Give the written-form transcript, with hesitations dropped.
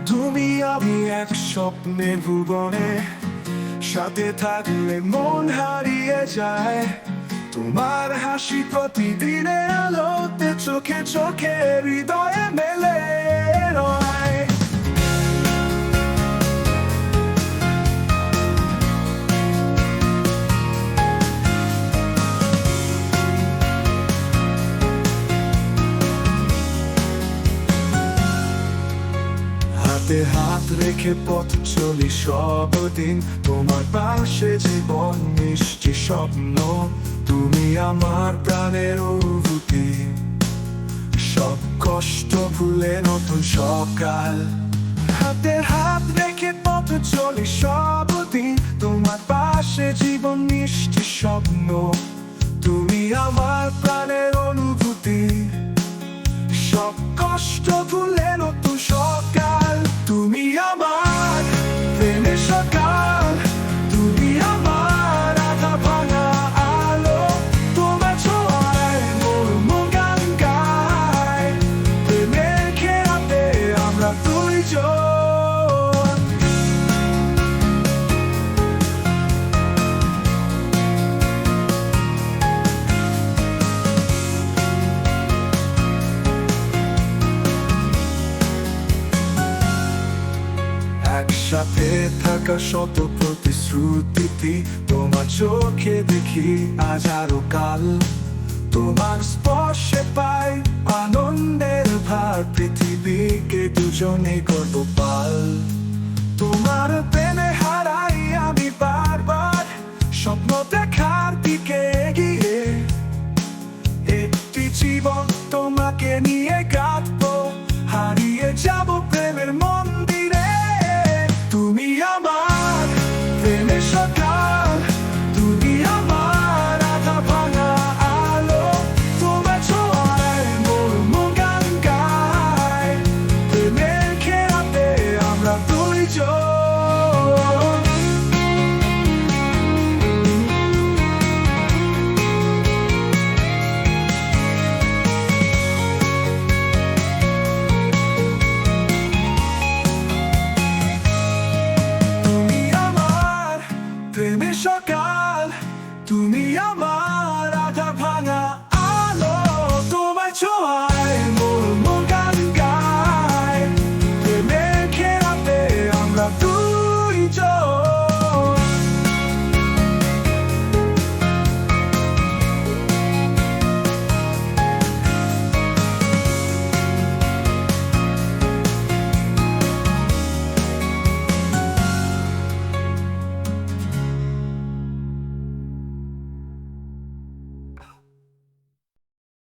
তুমি আমি এক স্বপ্নের ভুবনে, সাথে থাকলে মন হারিয়ে যায়। তোমার হাসি প্রতিদিনের আলোতে চোখে চোখে হৃদয়ে মেলে রয়। হাতে হাত রেখে পথ চলি সবদিন, তোমার পাশে জীবন মিষ্টি স্বপ্ন। তুমি আমার প্রাণের অনুভূতি, সব কষ্ট ভুলে নতুন সকাল। হাতে হাত রেখে পথ চলি সবদিন, তোমার পাশে জীবন মিষ্টি স্বপ্ন। তুমি আমার প্রাণের অনুভূতি, সব কষ্ট ভুলে নতুন সকাল। তুমি আমার প্রেমের সকাল, তুমি আমার আধা ভাঙা আলো। তোমার ছোঁয়ায় মোর মন গান গায়, প্রেমের খেলাতে আমরা দুইজন। একসাথে থাকা শত প্রতিশ্রুতি, তোমার চোখে দেখি আজ আরো কাল। তোমার স্পর্শে পাই আনন্দের ভার, পৃথিবীকে দুজনে করব পাল। তোমার প্রেমে হারাই আমি বারবার, স্বপ্ন দেখার দিকে এগিয়ে। একটি জীবন তোমাকে নিয়ে